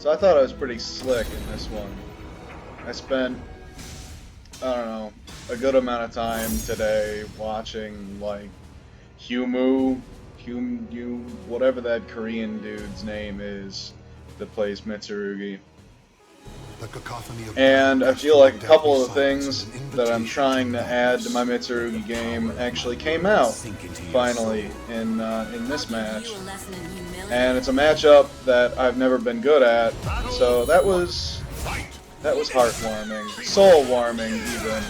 So I thought I was pretty slick in this one. I spent, I don't know, a good amount of time today watching, like, Humu, whatever that Korean dude's name is that plays Mitsurugi. And I feel like a couple of the things that I'm trying to add to my Mitsurugi game actually came out, finally, in this match. And it's a matchup that I've never been good at, so that was heartwarming, soul-warming even.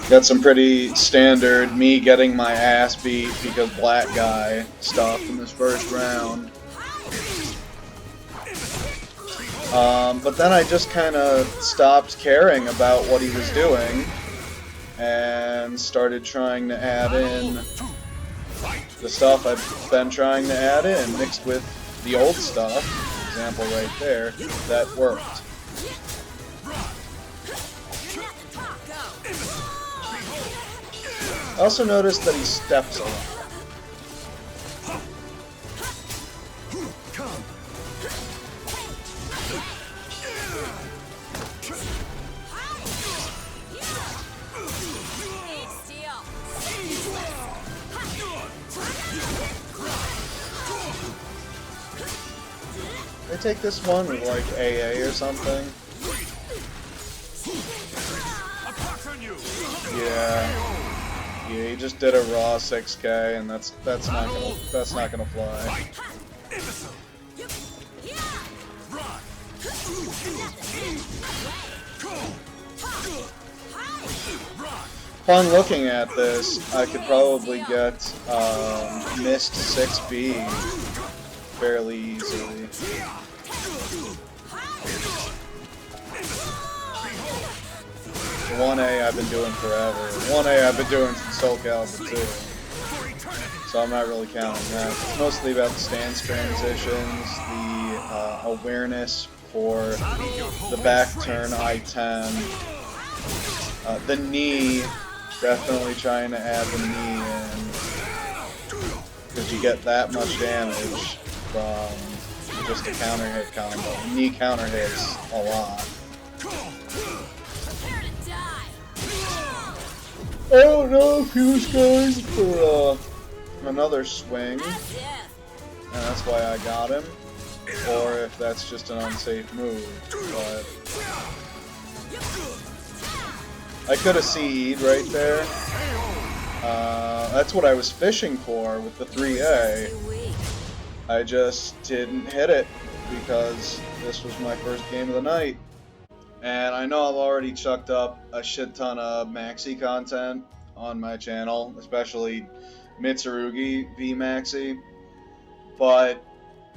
Got some pretty standard me getting my ass beat because black guy stuff in this first round. But then I just kind of stopped caring about what he was doing and started trying to add in the stuff I've been trying to add in, mixed with the old stuff, example right there, that worked. I also noticed that he steps a lot. I take this one with like AA or something. Yeah. Yeah, he just did a raw 6K, and that's not gonna fly. Upon looking at this, I could probably get missed 6B fairly easily. 1A I've been doing forever. 1A I've been doing since Soul Calibur 2. So I'm not really counting that. It's mostly about the stance transitions, the awareness for the back turn I-10. The knee, definitely trying to add the knee in. Because you get that much damage from just a counter hit combo. Knee counter hits a lot. I don't know if he was going for another swing, and that's why I got him, or if that's just an unsafe move, but I could have CE'd right there. That's what I was fishing for with the 3A. I just didn't hit it because this was my first game of the night. And I know I've already chucked up a shit ton of Maxi content on my channel, especially Mitsurugi v Maxi, but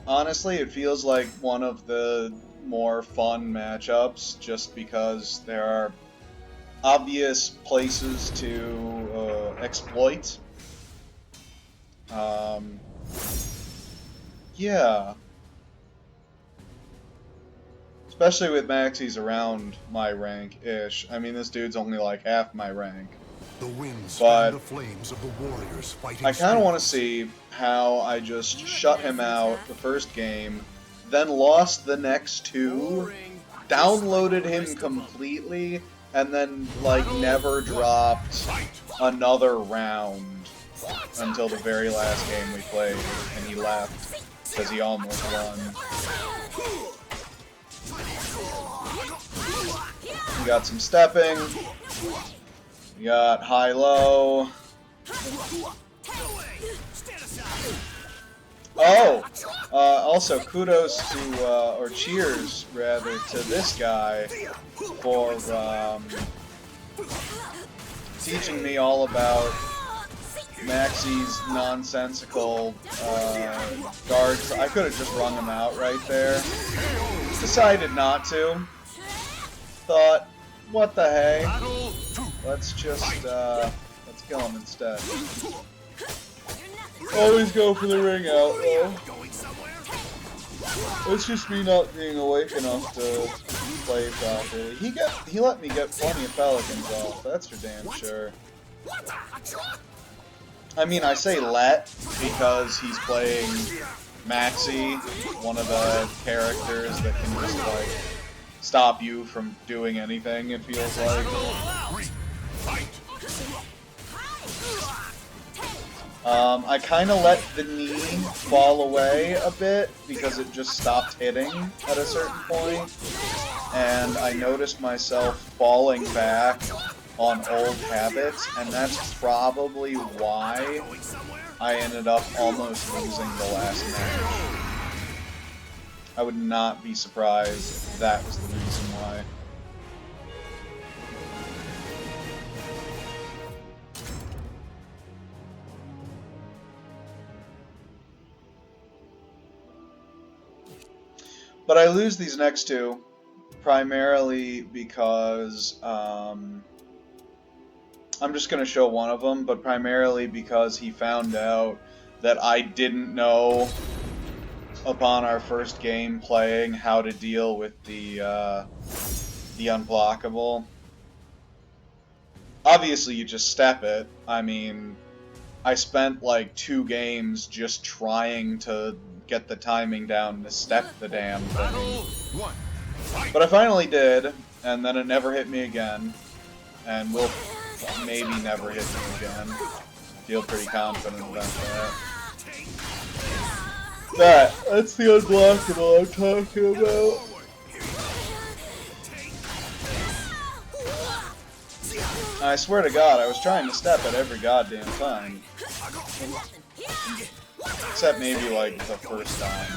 honestly it feels like one of the more fun matchups just because there are obvious places to exploit. Yeah. Especially with Maxi's around my rank-ish. I mean, this dude's only like half my rank. But I kind of want to see how I just shut him out the first game, then lost the next two, downloaded him completely, and then like never dropped another round until the very last game we played, and he left because he almost won. We got some stepping. We got high-low. Oh! Also, kudos to, or cheers, rather, to this guy for teaching me all about Maxi's nonsensical guards. I could have just rung him out right there. Decided not to. Thought, what the hey? Let's just, let's kill him instead. Always go for the ring out, though. It's just me not being awake enough to play properly. He let me get plenty of pelicans off, that's for damn sure. I mean, I say let because he's playing Maxi, one of the characters that can just, like, stop you from doing anything, it feels like. I kind of let the knee fall away a bit because it just stopped hitting at a certain point, and I noticed myself falling back on old habits, and that's probably why I ended up almost losing the last match. I would not be surprised if that was the reason why. But I lose these next two primarily because I'm just going to show one of them, but primarily because he found out that I didn't know upon our first game playing how to deal with the unblockable. Obviously, you just step it. I mean, I spent like 2 games just trying to get the timing down to step the damn thing. But I finally did, and then it never hit me again, and will maybe never hit me again. I feel pretty confident about that. That's the unblockable I'm talking about. I swear to God, I was trying to step it every goddamn time. Except maybe, like, the first time.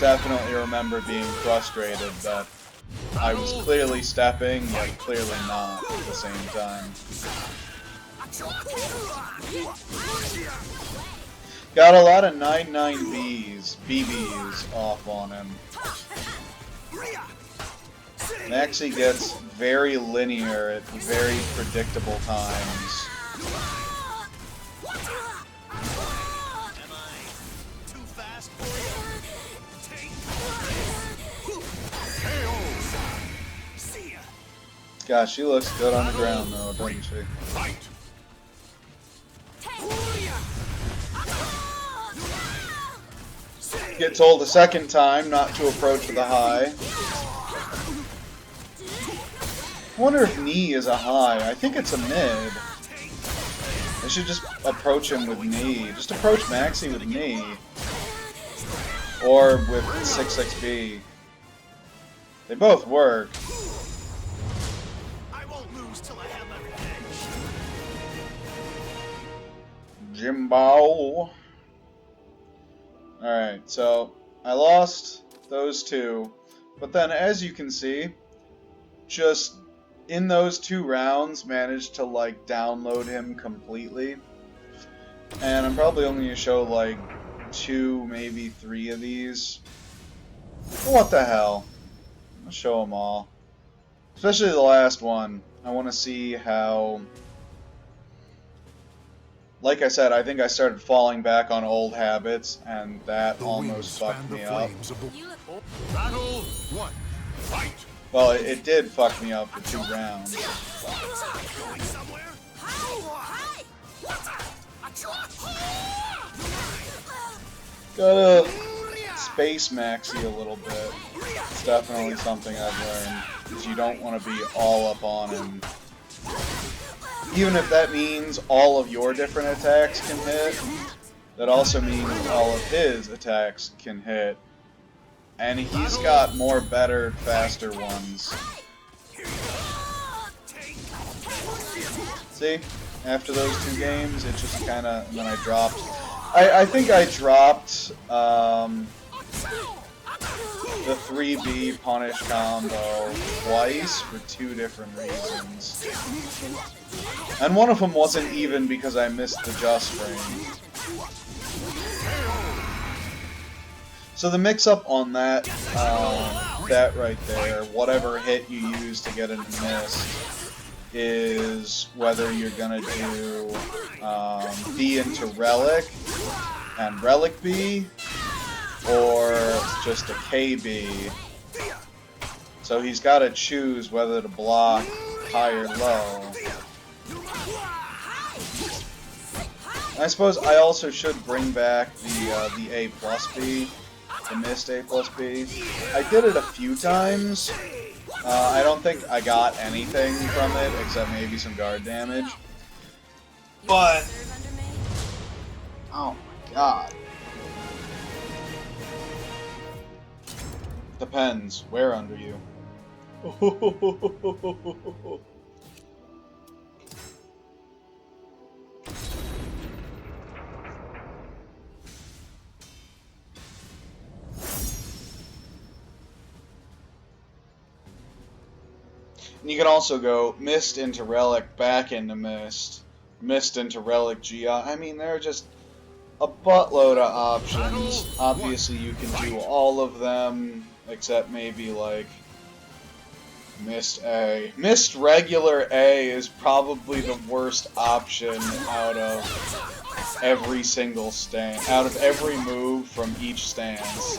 Definitely remember being frustrated that I was clearly stepping, yet clearly not at the same time. Got a lot of 9-9 BBs off on him. Maxi gets very linear at very predictable times. Gosh, she looks good on the ground though, doesn't she? Get told a second time not to approach with a high. I wonder if knee is a high. I think it's a mid. I should just approach him with knee. Just approach Maxi with knee. Or with 6-6B. They both work. I won't lose till I have my revenge. Jimbo. Alright, so I lost those two. But then as you can see, just in those 2 rounds managed to like download him completely. And I'm probably only going to show like 2, maybe 3 of these. What the hell? I'll show them all. Especially the last one. I want to see how... Like I said, I think I started falling back on old habits, and that almost fucked me up. Battle 1. Fight. Well, it did fuck me up for 2 rounds. Gotta space Maxi a little bit. It's definitely something I've learned, because you don't want to be all up on him. Even if that means all of your different attacks can hit, that also means all of his attacks can hit. And he's got more better, faster ones. See? After those 2 games, it just kinda... and then I dropped... I think I dropped, the 3B punish combo twice for 2 different reasons. And one of them wasn't even because I missed the just frame. So the mix-up on that, that right there, whatever hit you use to get a miss, is whether you're gonna do B into Relic and Relic B, or just a KB So he's got to choose whether to block high or low. I suppose I also should bring back the A plus B, the missed A plus B. I did it a few times. I don't think I got anything from it except maybe some guard damage. But oh my god. Depends. Where under you? And you can also go Mist into Relic, back into Mist, Mist into Relic GI. I mean, there are just a buttload of options. Obviously, you can do all of them, except maybe, like, Mist A. Mist regular A is probably the worst option out of every single stance, out of every move from each stance.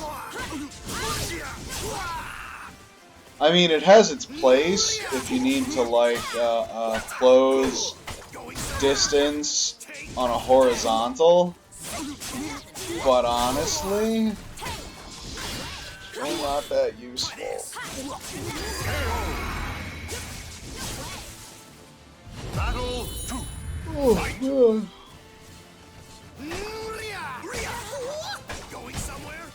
I mean, it has its place if you need to, like, close distance on a horizontal, but honestly, really not that useful. Battle 2. Oh, God. Going somewhere?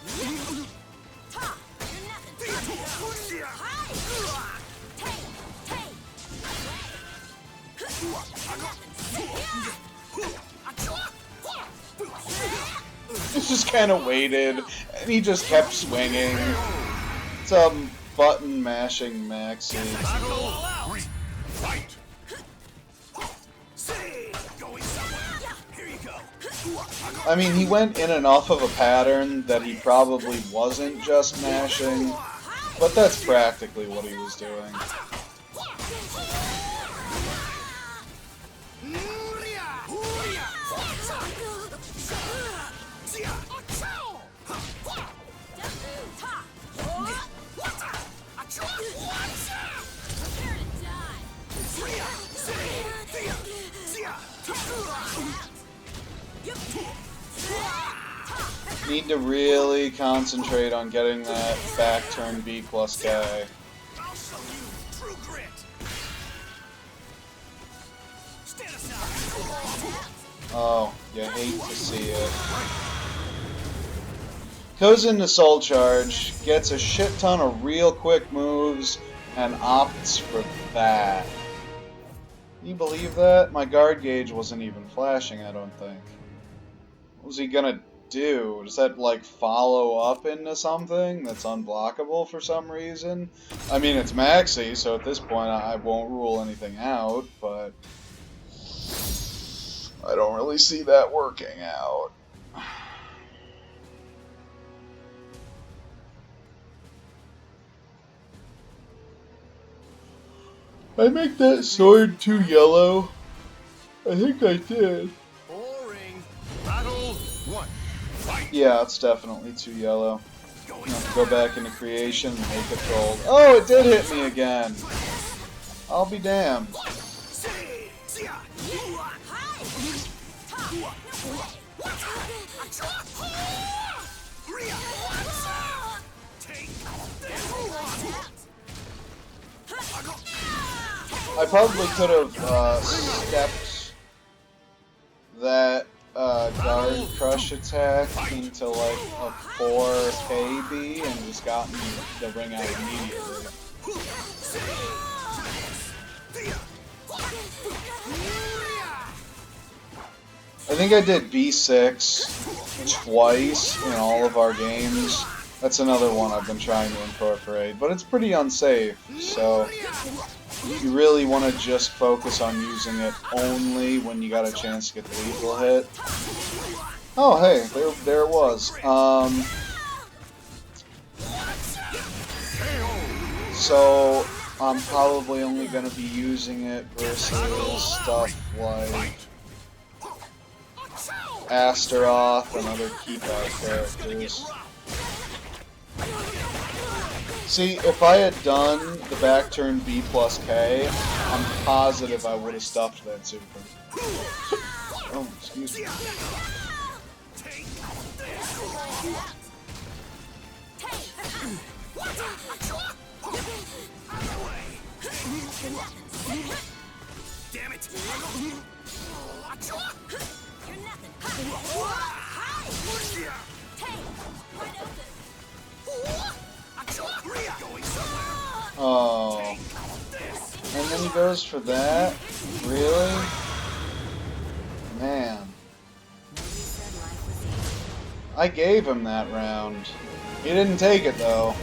He just kind of waited, and he just kept swinging. Some button mashing maxi. Battle 3. Fight. Going somewhere? Here you go. I mean, he went in enough of a pattern that he probably wasn't just mashing, but that's practically what he was doing. Need to really concentrate on getting that back turn B plus K. I'll show you true grit. Stand aside. Oh, you hate to see it. Goes into Soul Charge, gets a shit ton of real quick moves, and opts for that. Can you believe that? My guard gauge wasn't even flashing, I don't think. What was he gonna do? Does that, like, follow up into something that's unblockable for some reason? I mean, it's Maxi, so at this point I won't rule anything out, but I don't really see that working out. I make that sword too yellow? I think I did. Boring. Battle 1. Fight. Yeah, it's definitely too yellow. I'm gonna have to go back into creation and make it gold. Oh, it did hit me again! I'll be damned. I probably could have stepped that guard crush attack into like a 4 KB and just gotten the ring out immediately. I think I did B6 twice in all of our games. That's another one I've been trying to incorporate, but it's pretty unsafe, so you really want to just focus on using it only when you got a chance to get the lethal hit. Oh, hey, there it was. So I'm probably only going to be using it versus stuff like Astaroth and other keep-out characters. See, if I had done the back turn B plus K, I'm positive I would have stuffed that super. Oh, excuse me. Damn it! Oh. And then he goes for that? Really? Man. I gave him that round. He didn't take it though.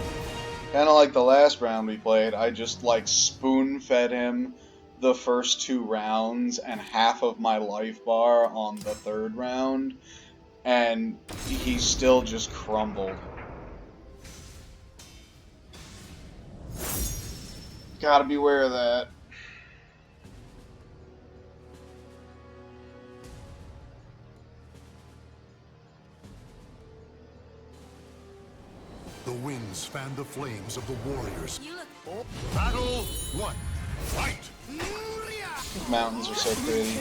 Kinda like the last round we played, I just like spoon-fed him the first 2 rounds and half of my life bar on the 3rd round, and he still just crumbled. Gotta beware of that. The winds fan the flames of the warriors. Battle 1. Fight! These mountains are so pretty.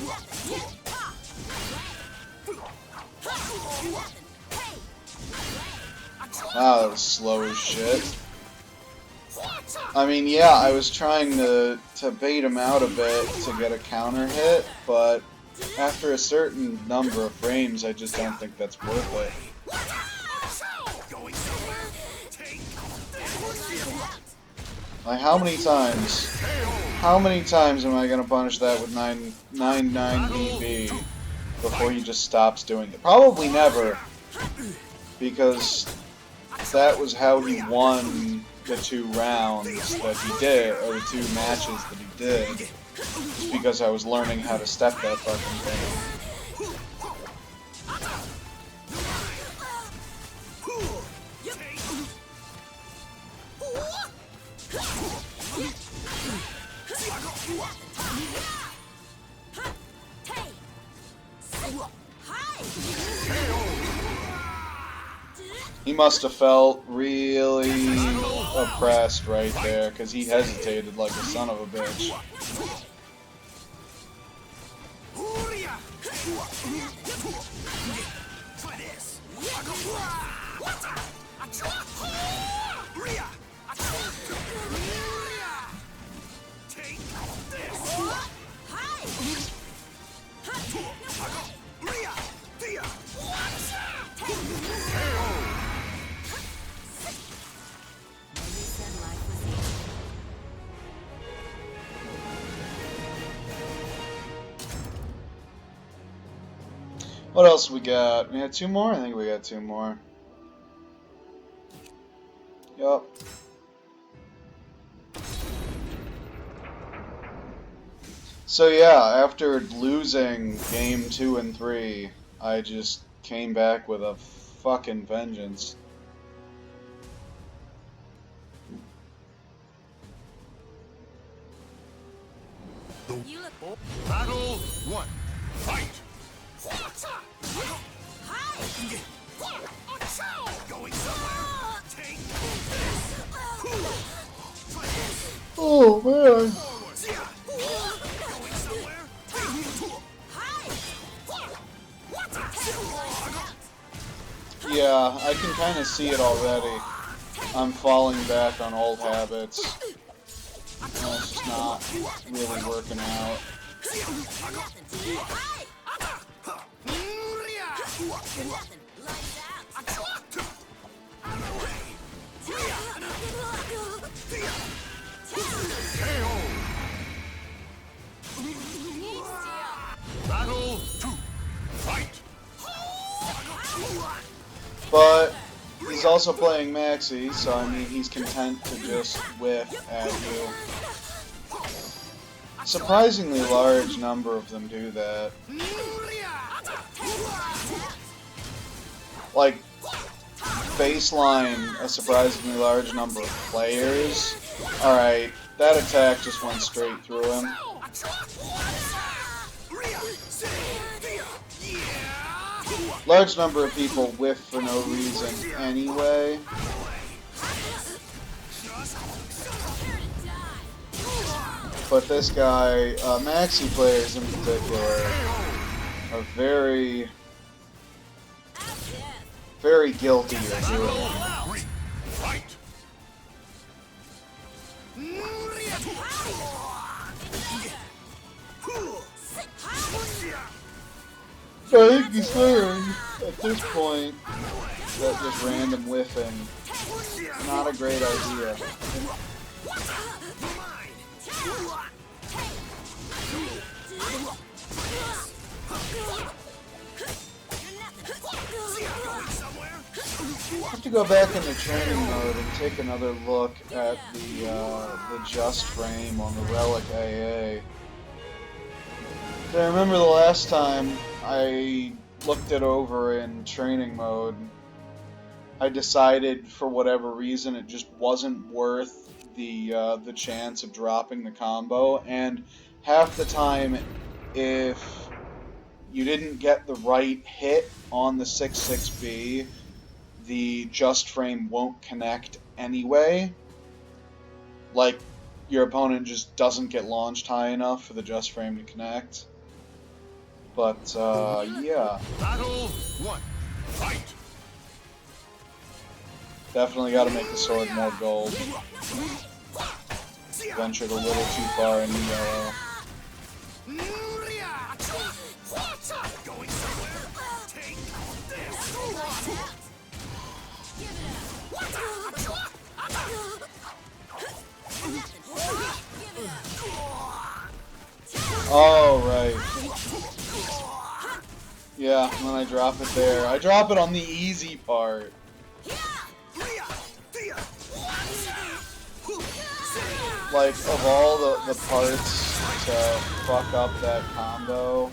Wow, that was slow as shit. I mean, yeah, I was trying to bait him out a bit to get a counter hit, but after a certain number of frames, I just don't think that's worth it. Like, how many times am I gonna punish that with 9 BB before he just stops doing it? Probably never, because that was how he won the 2 rounds that he did, or the 2 matches that he did, just because I was learning how to step that fucking thing. He must have felt really oppressed right there, because he hesitated like a son of a bitch. What else we got? We had 2 more? I think we got 2 more. Yup. So yeah, after losing game 2 and 3, I just came back with a fucking vengeance. Battle 1. Fight! Going somewhere? Take this! Oh man. Going somewhere? Yeah, I can kind of see it already. I'm falling back on old habits. And it's just not really working out. Battle 2. Fight! But he's also playing Maxi, so I mean he's content to just whiff at you. Surprisingly large number of them do that. Like, baseline a surprisingly large number of players. Alright, that attack just went straight through him. Large number of people whiff for no reason anyway. But this guy, Maxi players in particular, are very, very guilty of doing it. I think he's learned at this point that just random whiffing is not a great idea. I have to go back into training mode and take another look at the just frame on the Relic AA. I remember the last time I looked it over in training mode, I decided for whatever reason it just wasn't worth the chance of dropping the combo, and half the time if you didn't get the right hit on the 6-6B, the just frame won't connect anyway. Like, your opponent just doesn't get launched high enough for the just frame to connect. But, yeah. Battle 1. Fight! Definitely gotta make the sword more gold. Ventured a little too far into yellow. Going somewhere? Take this! Oh, right. Yeah, when I drop it there. I drop it on the easy part. Like, of all the parts to fuck up that combo,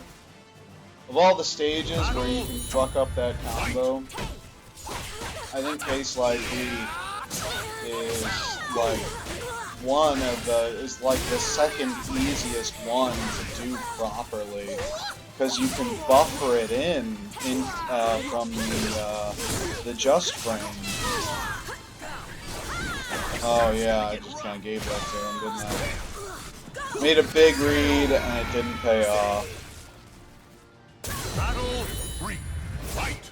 of all the stages where you can fuck up that combo, I think Case Lye is like is like the second easiest one to do properly, because you can buffer it in from the just frame. Oh yeah, I just kind of gave that to him, didn't I? Made a big read and it didn't pay off. Battle 3. Fight!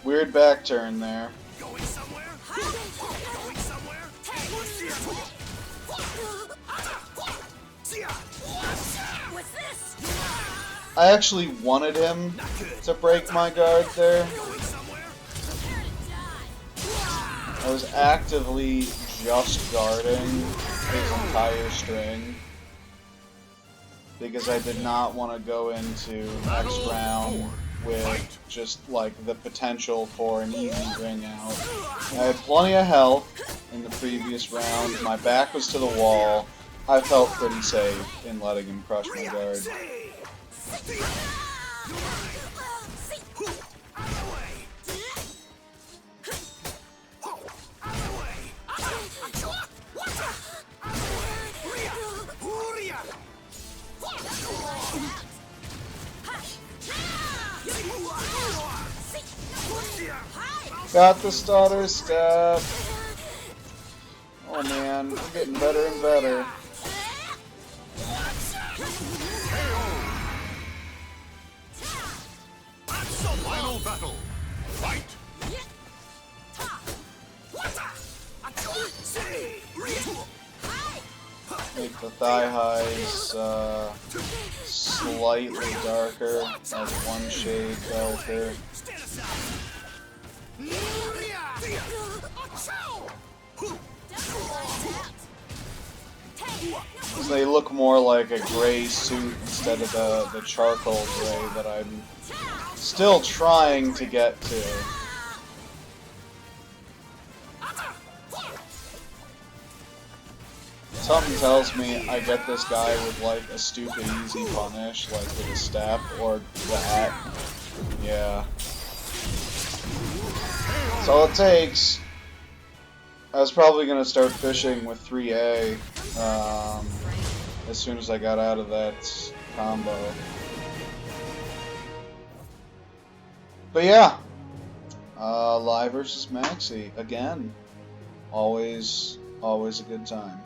Weird back turn there. Going somewhere? Going somewhere? What's this? I actually wanted him to break my guard there. I was actively just guarding his entire string because I did not want to go into next round with just like the potential for an easy ring out. I had plenty of health in the previous round, my back was to the wall, I felt pretty safe in letting him crush my guard. Got the stutter step. Oh man, we're getting better and better. Final battle. Fight! Make the thigh highs slightly darker, like one shade darker. So they look more like a gray suit instead of the charcoal gray that I'm still trying to get to. Something tells me I get this guy with like a stupid easy punish, like with a step or that. Yeah. all it takes. I was probably going to start fishing with 3A as soon as I got out of that combo. But yeah, Lye versus Maxi again. Always a good time.